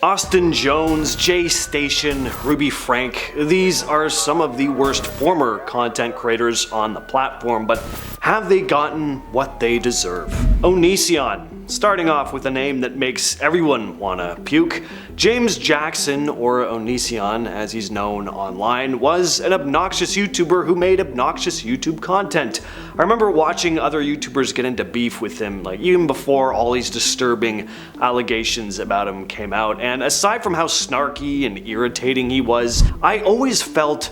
Austin Jones, Jaystation, Ruby Franke, these are some of the worst former content creators on the platform, but have they gotten what they deserve? Onision, starting off with a name that makes everyone wanna puke. James Jackson, or Onision as he's known online, was an obnoxious YouTuber who made obnoxious YouTube content. I remember watching other YouTubers get into beef with him, like even before all these disturbing allegations about him came out, and aside from how snarky and irritating he was, I always felt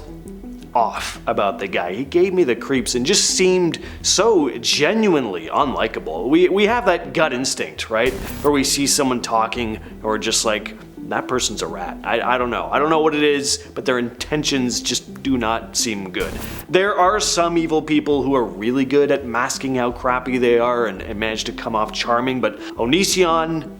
off about the guy. He gave me the creeps and just seemed so genuinely unlikable. We have that gut instinct, right? Where we see someone talking or just like, that person's a rat. I don't know. I don't know what it is, but their intentions just do not seem good. There are some evil people who are really good at masking how crappy they are and manage to come off charming, but Onision,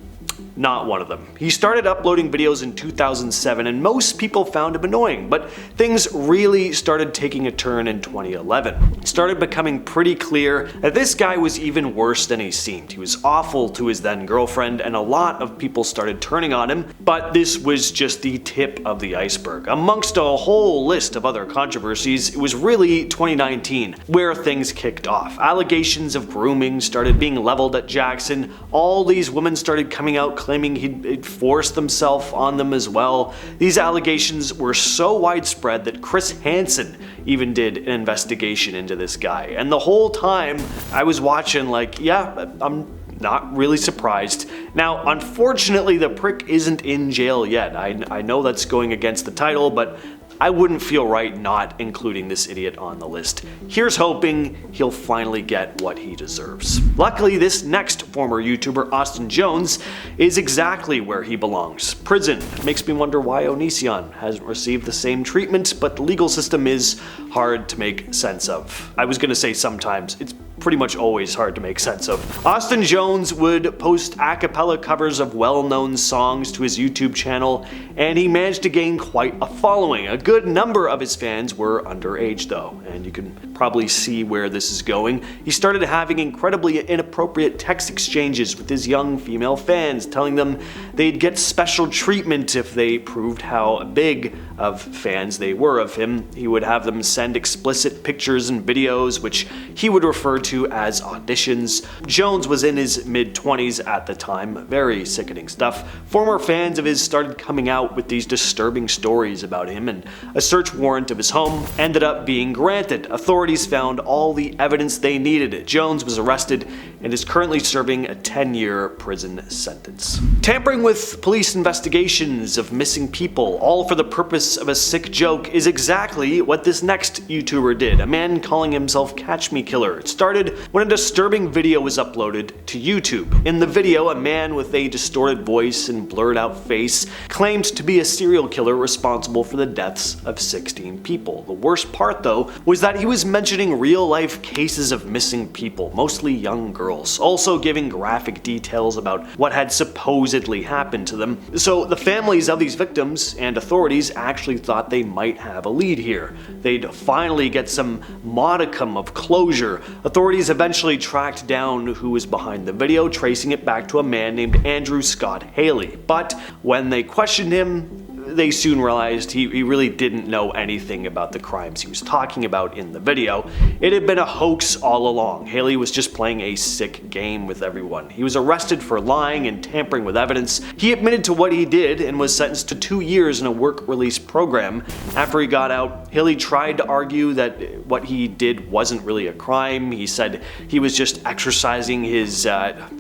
not one of them. He started uploading videos in 2007 and most people found him annoying, but things really started taking a turn in 2011. It started becoming pretty clear that this guy was even worse than he seemed. He was awful to his then girlfriend and a lot of people started turning on him, but this was just the tip of the iceberg. Amongst a whole list of other controversies, it was really 2019 where things kicked off. Allegations of grooming started being leveled at Jackson. All these women started coming out claiming he'd forced himself on them as well. These allegations were so widespread that Chris Hansen even did an investigation into this guy. And the whole time I was watching like, yeah, I'm not really surprised. Now, unfortunately, the prick isn't in jail yet. I know that's going against the title, but I wouldn't feel right not including this idiot on the list. Here's hoping he'll finally get what he deserves. Luckily, this next former YouTuber, Austin Jones, is exactly where he belongs. Prison. Makes me wonder why Onision hasn't received the same treatment, but the legal system is hard to make sense of. I was gonna say sometimes. It's pretty much always hard to make sense of. Austin Jones would post a cappella covers of well-known songs to his YouTube channel, and he managed to gain quite a following. A good number of his fans were underage though, and you can probably see where this is going. He started having incredibly inappropriate text exchanges with his young female fans, telling them they'd get special treatment if they proved how big of fans they were of him. He would have them send explicit pictures and videos, which he would refer to as auditions. Jones was in his mid-20s at the time, very sickening stuff. Former fans of his started coming out with these disturbing stories about him, and a search warrant of his home ended up being granted. Authorities found all the evidence they needed. Jones was arrested and is currently serving a 10-year prison sentence. Tampering with police investigations of missing people, all for the purpose of a sick joke, is exactly what this next YouTuber did, a man calling himself Catch Me Killer. It started when a disturbing video was uploaded to YouTube. In the video, a man with a distorted voice and blurred out face claimed to be a serial killer responsible for the deaths of 16 people. The worst part though was that he was mentioning real life cases of missing people, mostly young girls, also giving graphic details about what had supposedly happened to them. So the families of these victims and authorities actually thought they might have a lead here. They'd finally get some modicum of closure. Authorities eventually tracked down who was behind the video, tracing it back to a man named Andrew Scott Haley. But when they questioned him, they soon realized he really didn't know anything about the crimes he was talking about in the video. It had been a hoax all along. Haley was just playing a sick game with everyone. He was arrested for lying and tampering with evidence. He admitted to what he did and was sentenced to 2 years in a work release program. After he got out, Haley tried to argue that what he did wasn't really a crime. He said he was just exercising his,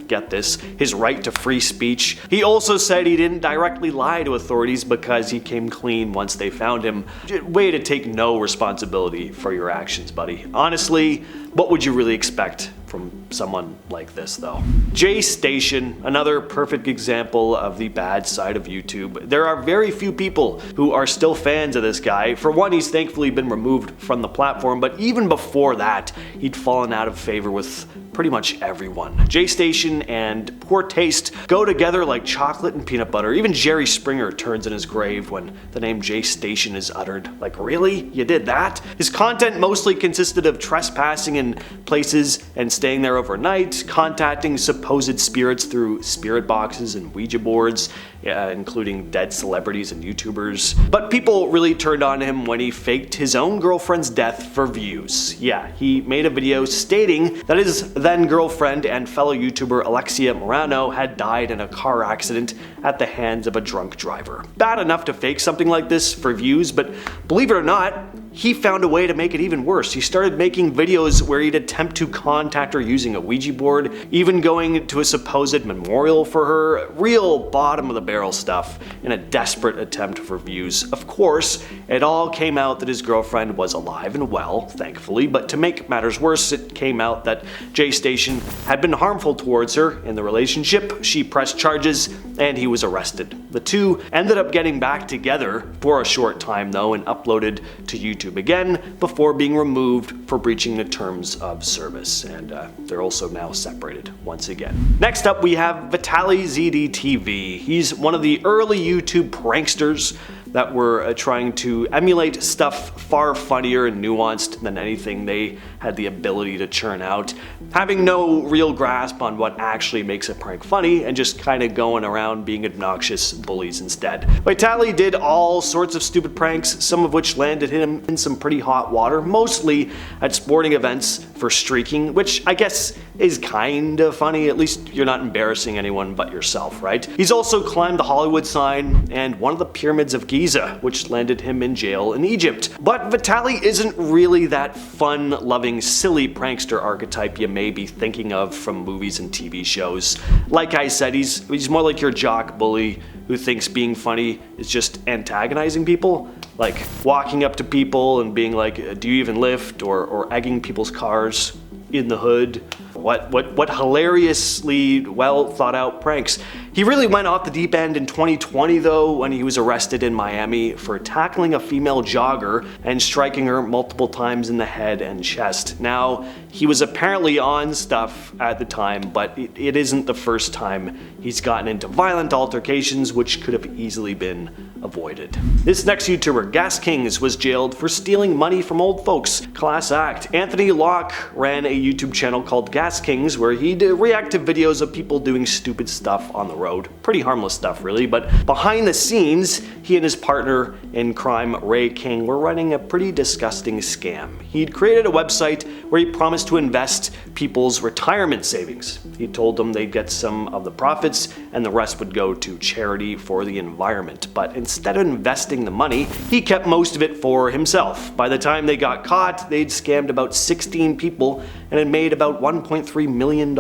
get this, his right to free speech. He also said he didn't directly lie to authorities because he came clean once they found him. Way to take no responsibility for your actions, buddy. Honestly, what would you really expect from someone like this though? Jaystation, another perfect example of the bad side of YouTube. There are very few people who are still fans of this guy. For one, he's thankfully been removed from the platform, but even before that, he'd fallen out of favor with pretty much everyone. Jaystation and poor taste go together like chocolate and peanut butter. Even Jerry Springer turns in his grave when the name Jaystation is uttered. Like, really? You did that? His content mostly consisted of trespassing in places and staying there overnight, contacting supposed spirits through spirit boxes and Ouija boards, including dead celebrities and YouTubers. But people really turned on him when he faked his own girlfriend's death for views. Yeah, he made a video stating that his then girlfriend and fellow YouTuber Alexia Morano had died in a car accident at the hands of a drunk driver. Bad enough to fake something like this for views, but believe it or not, he found a way to make it even worse. He started making videos where he'd attempt to contact her using a Ouija board, even going to a supposed memorial for her. Real bottom of the barrel stuff in a desperate attempt for views. Of course, it all came out that his girlfriend was alive and well, thankfully, but to make matters worse, it came out that Jaystation had been harmful towards her in the relationship. She pressed charges and he was arrested. The two ended up getting back together for a short time though and uploaded to YouTube again before being removed for breaching the terms of service, and they're also now separated once again. Next up we have Vitalyzdtv. He's one of the early YouTube pranksters that were trying to emulate stuff far funnier and nuanced than anything they had the ability to churn out, having no real grasp on what actually makes a prank funny and just kind of going around being obnoxious bullies instead. Vitaly did all sorts of stupid pranks, some of which landed him in some pretty hot water, mostly at sporting events for streaking, which I guess is kind of funny. At least you're not embarrassing anyone but yourself, right? He's also climbed the Hollywood sign and one of the pyramids of Giza, which landed him in jail in Egypt. But Vitaly isn't really that fun-loving, silly prankster archetype you may be thinking of from movies and TV shows. Like I said, he's more like your jock bully who thinks being funny is just antagonizing people, like walking up to people and being like, do you even lift, or egging people's cars in the hood. What hilariously well thought out pranks. He really went off the deep end in 2020 though, when he was arrested in Miami for tackling a female jogger and striking her multiple times in the head and chest. Now, he was apparently on stuff at the time, but it isn't the first time he's gotten into violent altercations, which could have easily been avoided. This next YouTuber, Gaskings, was jailed for stealing money from old folks. Class act. Anthony Locke ran a YouTube channel called Gaskings where he'd react to videos of people doing stupid stuff on the road. Pretty harmless stuff really, but behind the scenes, he and his partner in crime, Ray King, were running a pretty disgusting scam. He'd created a website where he promised to invest people's retirement savings. He told them they'd get some of the profits and the rest would go to charity for the environment. But instead of investing the money, he kept most of it for himself. By the time they got caught, they'd scammed about 16 people and had made about $1.3 million.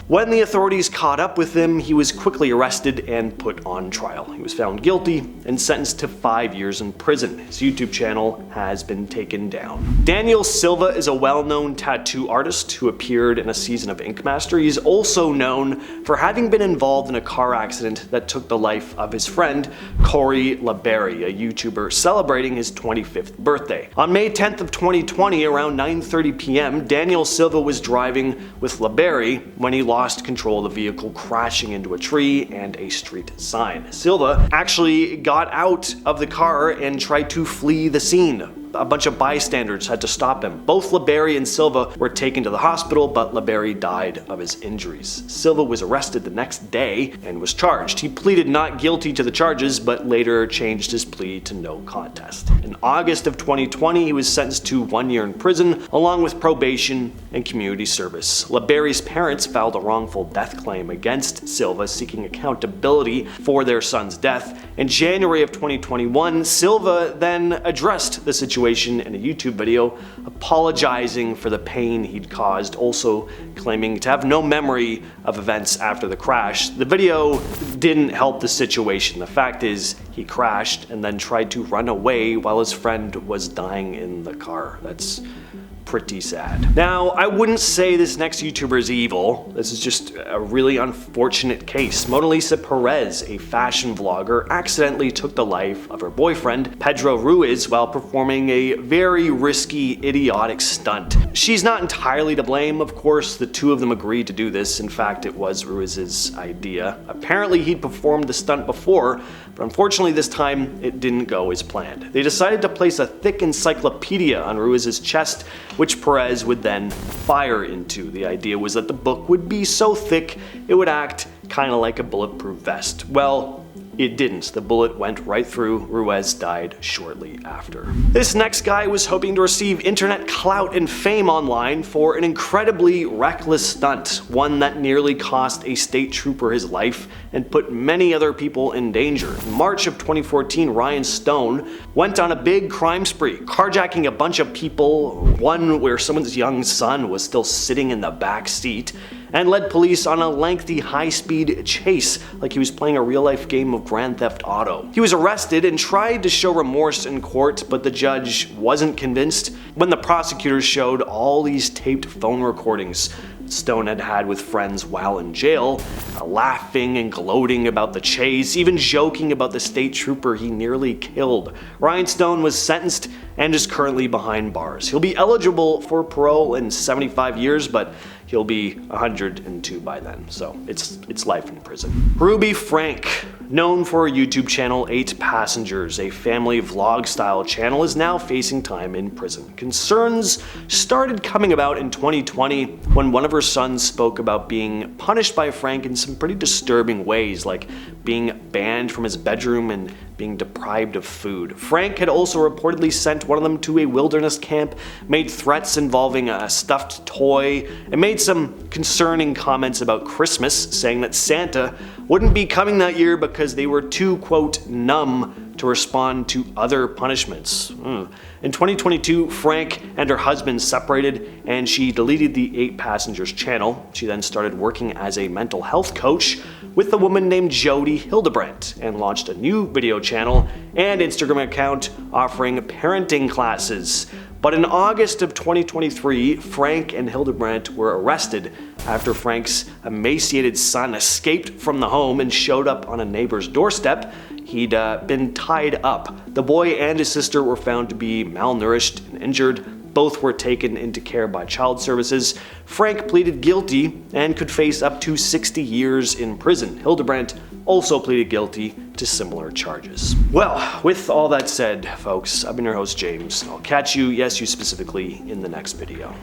When the authorities caught up with him, he was quickly arrested and put on trial. He was found guilty and sentenced to 5 years in prison. His YouTube channel has been taken down. Daniel Silva is a well-known tattoo artist who appeared in a season of Ink Master. He's also known for having been involved in a car accident that took the life of his friend, Corey LaBerry, a YouTuber celebrating his 25th birthday. On May 10th of 2020, around 9:30 p.m., Daniel Silva was driving with LaBerry when he lost control of the vehicle, crashing into a tree and a street sign. Silva actually got out of the car and tried to flee the scene. A bunch of bystanders had to stop him. Both LaBerry and Silva were taken to the hospital, but LaBerry died of his injuries. Silva was arrested the next day and was charged. He pleaded not guilty to the charges, but later changed his plea to no contest. In August of 2020, he was sentenced to 1 year in prison, along with probation and community service. LaBerry's parents filed a wrongful death claim against Silva, seeking accountability for their son's death. In January of 2021, Silva then addressed the situation in a YouTube video, apologizing for the pain he'd caused, also claiming to have no memory of events after the crash. The video didn't help the situation. The fact is, he crashed and then tried to run away while his friend was dying in the car. That's pretty sad. Now, I wouldn't say this next YouTuber is evil. This is just a really unfortunate case. Monalisa Perez, a fashion vlogger, accidentally took the life of her boyfriend, Pedro Ruiz, while performing a very risky, idiotic stunt. She's not entirely to blame, of course. The two of them agreed to do this. In fact, it was Ruiz's idea. Apparently he'd performed the stunt before, but unfortunately this time it didn't go as planned. They decided to place a thick encyclopedia on Ruiz's chest, which Perez would then fire into. The idea was that the book would be so thick it would act kinda like a bulletproof vest. Well, it didn't. The bullet went right through. Ruiz died shortly after. This next guy was hoping to receive internet clout and fame online for an incredibly reckless stunt, one that nearly cost a state trooper his life and put many other people in danger. In March of 2014, Ryan Stone went on a big crime spree, carjacking a bunch of people, one where someone's young son was still sitting in the back seat, and led police on a lengthy high-speed chase like he was playing a real-life game of Grand Theft Auto. He was arrested and tried to show remorse in court, but the judge wasn't convinced when the prosecutors showed all these taped phone recordings Stone had had with friends while in jail, laughing and gloating about the chase, even joking about the state trooper he nearly killed. Ryan Stone was sentenced and is currently behind bars. He'll be eligible for parole in 75 years, but he'll be 102 by then, so it's life in prison. Ruby Franke, known for her YouTube channel 8 Passengers, a family vlog style channel, is now facing time in prison. Concerns started coming about in 2020 when one of her sons spoke about being punished by Franke in some pretty disturbing ways, like being banned from his bedroom and being deprived of food. Franke had also reportedly sent one of them to a wilderness camp, made threats involving a stuffed toy, and made some concerning comments about Christmas, saying that Santa wouldn't be coming that year because they were too, quote, numb to respond to other punishments. In 2022, Franke and her husband separated and she deleted the 8 Passengers channel. She then started working as a mental health coach with a woman named Jody Hildebrandt and launched a new video channel and Instagram account offering parenting classes. But in August of 2023, Franke and Hildebrandt were arrested after Franke's emaciated son escaped from the home and showed up on a neighbor's doorstep. He'd been tied up. The boy and his sister were found to be malnourished and injured. Both were taken into care by child services. Franke pleaded guilty and could face up to 60 years in prison. Hildebrandt also pleaded guilty to similar charges. Well, with all that said, folks, I've been your host, James. I'll catch you, yes, you specifically, in the next video.